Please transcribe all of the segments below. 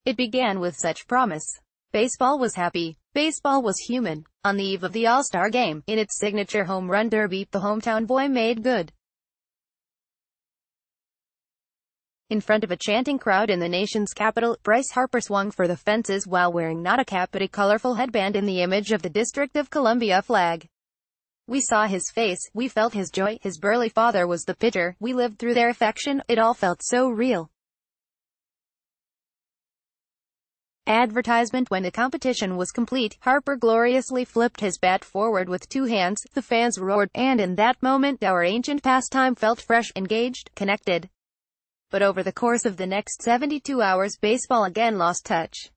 It began with such promise. Baseball was happy. Baseball was human. On the eve of the All-Star Game, in its signature home run derby, the hometown boy made good. In front of a chanting crowd in the nation's capital, Bryce Harper swung for the fences while wearing not a cap but a colorful headband in the image of the District of Columbia flag. We saw his face, we felt his joy, his burly father was the pitcher, we lived through their affection, it all felt so real. Advertisement. When the competition was complete, Harper gloriously flipped his bat forward with two hands, the fans roared, and in that moment our ancient pastime felt fresh, engaged, connected. But over the course of the next 72 hours, baseball again lost touch.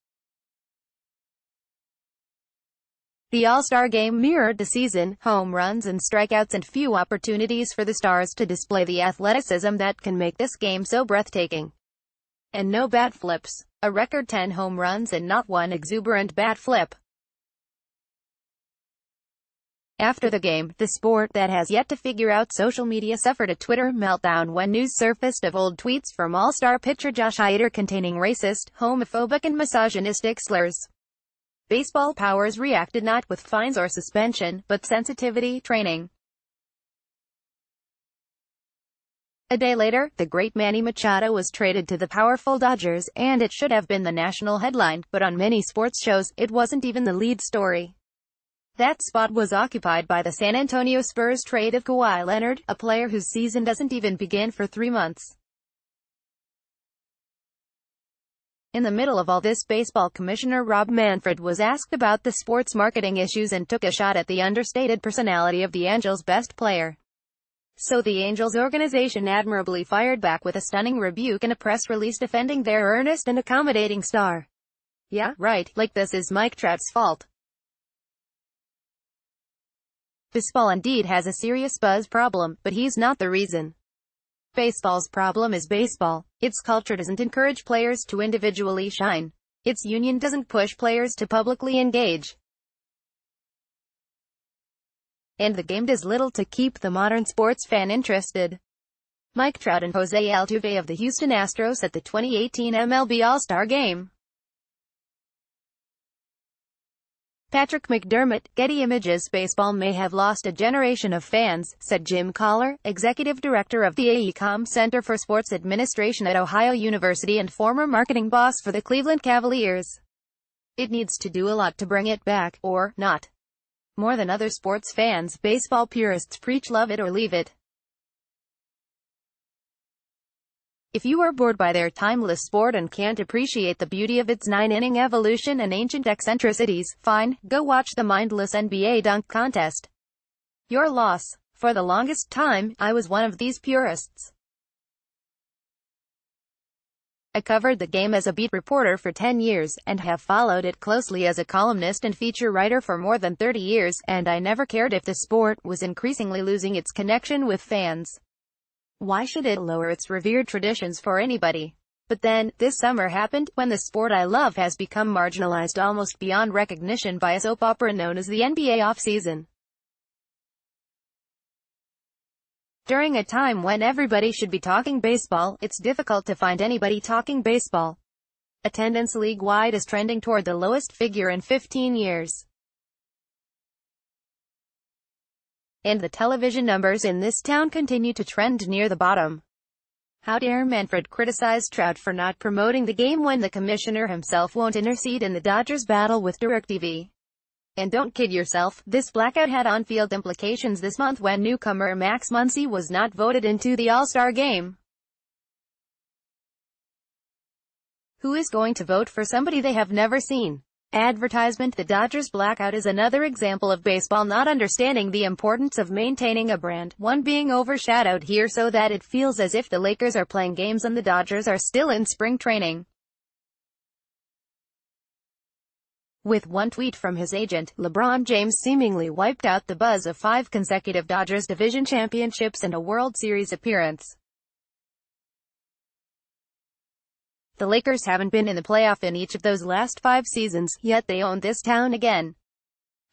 The All-Star Game mirrored the season, home runs and strikeouts and few opportunities for the stars to display the athleticism that can make this game so breathtaking. And no bat flips. A record 10 home runs and not one exuberant bat flip. After the game, the sport that has yet to figure out social media suffered a Twitter meltdown when news surfaced of old tweets from All-Star pitcher Josh Hader containing racist, homophobic and misogynistic slurs. Baseball powers reacted not with fines or suspension, but sensitivity training. A day later, the great Manny Machado was traded to the powerful Dodgers, and it should have been the national headline, but on many sports shows, it wasn't even the lead story. That spot was occupied by the San Antonio Spurs trade of Kawhi Leonard, a player whose season doesn't even begin for 3 months. In the middle of all this, Baseball Commissioner Rob Manfred was asked about the sports marketing issues and took a shot at the understated personality of the Angels' best player. So the Angels organization admirably fired back with a stunning rebuke and a press release defending their earnest and accommodating star. Yeah, right, like this is Mike Trout's fault. Baseball indeed has a serious buzz problem, but he's not the reason. Baseball's problem is baseball. Its culture doesn't encourage players to individually shine. Its union doesn't push players to publicly engage. And the game does little to keep the modern sports fan interested. Mike Trout and Jose Altuve of the Houston Astros at the 2018 MLB All-Star Game. Patrick McDermott, Getty Images. Baseball may have lost a generation of fans, said Jim Collar, executive director of the AECOM Center for Sports Administration at Ohio University and former marketing boss for the Cleveland Cavaliers. It needs to do a lot to bring it back, or not. More than other sports fans, baseball purists preach love it or leave it. If you are bored by their timeless sport and can't appreciate the beauty of its 9-inning evolution and ancient eccentricities, fine, go watch the mindless NBA dunk contest. Your loss. For the longest time, I was one of these purists. I covered the game as a beat reporter for 10 years, and have followed it closely as a columnist and feature writer for more than 30 years, and I never cared if the sport was increasingly losing its connection with fans. Why should it lower its revered traditions for anybody? But then, this summer happened, when the sport I love has become marginalized almost beyond recognition by a soap opera known as the NBA offseason. During a time when everybody should be talking baseball, it's difficult to find anybody talking baseball. Attendance league-wide is trending toward the lowest figure in 15 years. And the television numbers in this town continue to trend near the bottom. How dare Manfred criticize Trout for not promoting the game when the commissioner himself won't intercede in the Dodgers' battle with DirecTV? And don't kid yourself, this blackout had on-field implications this month when newcomer Max Muncy was not voted into the All-Star Game. Who is going to vote for somebody they have never seen? Advertisement. The Dodgers blackout is another example of baseball not understanding the importance of maintaining a brand, one being overshadowed here so that it feels as if the Lakers are playing games and the Dodgers are still in spring training. With one tweet from his agent, LeBron James seemingly wiped out the buzz of 5 consecutive Dodgers division championships and a World Series appearance. The Lakers haven't been in the playoff in each of those last 5 seasons, yet they own this town again.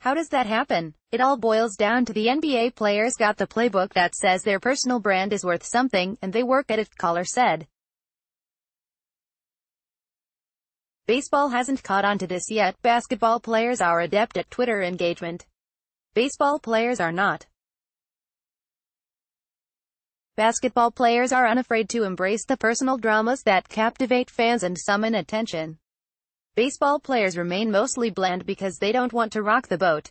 How does that happen? It all boils down to the NBA players got the playbook that says their personal brand is worth something, and they work at it, Collar said. Baseball hasn't caught on to this yet. Basketball players are adept at Twitter engagement. Baseball players are not. Basketball players are unafraid to embrace the personal dramas that captivate fans and summon attention. Baseball players remain mostly bland because they don't want to rock the boat.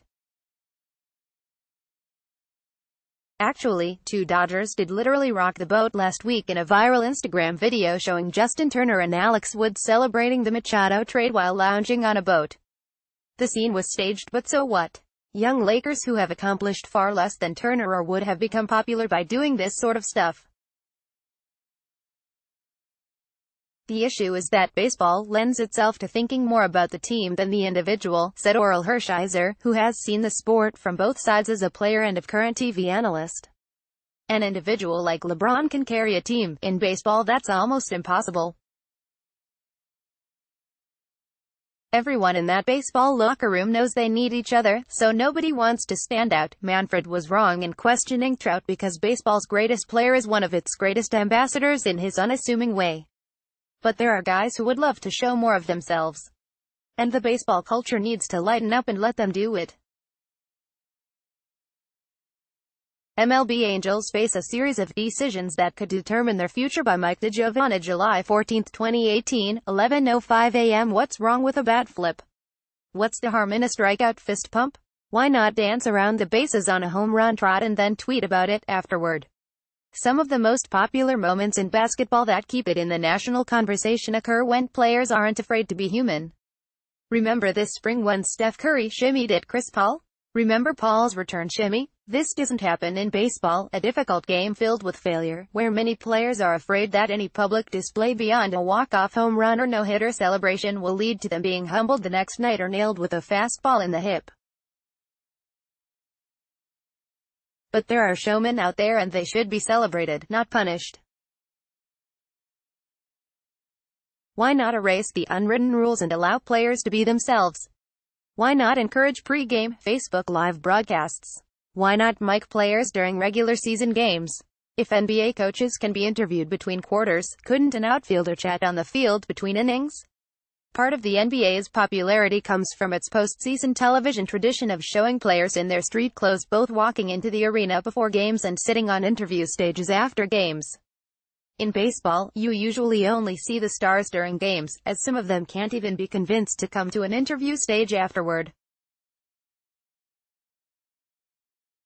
Actually, two Dodgers did literally rock the boat last week in a viral Instagram video showing Justin Turner and Alex Wood celebrating the Machado trade while lounging on a boat. The scene was staged, but so what? Young Lakers who have accomplished far less than Turner or Wood have become popular by doing this sort of stuff. The issue is that baseball lends itself to thinking more about the team than the individual, said Orel Hershiser, who has seen the sport from both sides as a player and a current TV analyst. An individual like LeBron can carry a team. In baseball, that's almost impossible. Everyone in that baseball locker room knows they need each other, so nobody wants to stand out. Manfred was wrong in questioning Trout because baseball's greatest player is one of its greatest ambassadors in his unassuming way. But there are guys who would love to show more of themselves. And the baseball culture needs to lighten up and let them do it. MLB Angels face a series of decisions that could determine their future by Mike DeGiovanna. July 14, 2018, 11:05 a.m. What's wrong with a bat flip? What's the harm in a strikeout fist pump? Why not dance around the bases on a home run trot and then tweet about it afterward? Some of the most popular moments in basketball that keep it in the national conversation occur when players aren't afraid to be human. Remember this spring when Steph Curry shimmied at Chris Paul? Remember Paul's return shimmy? This doesn't happen in baseball, a difficult game filled with failure, where many players are afraid that any public display beyond a walk-off home run or no-hitter celebration will lead to them being humbled the next night or nailed with a fastball in the hip. But there are showmen out there and they should be celebrated, not punished. Why not erase the unwritten rules and allow players to be themselves? Why not encourage pre-game, Facebook Live broadcasts? Why not mic players during regular season games? If NBA coaches can be interviewed between quarters, couldn't an outfielder chat on the field between innings? Part of the NBA's popularity comes from its postseason television tradition of showing players in their street clothes both walking into the arena before games and sitting on interview stages after games. In baseball, you usually only see the stars during games, as some of them can't even be convinced to come to an interview stage afterward.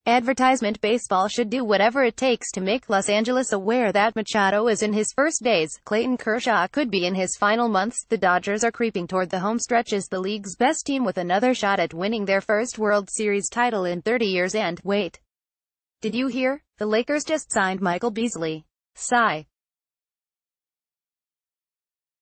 Advertisement baseball should do whatever it takes to make Los Angeles aware that Machado is in his first days. Clayton Kershaw could be in his final months. The Dodgers are creeping toward the home stretch as the league's best team with another shot at winning their first World Series title in 30 years and, wait. Did you hear? The Lakers just signed Michael Beasley. Sigh.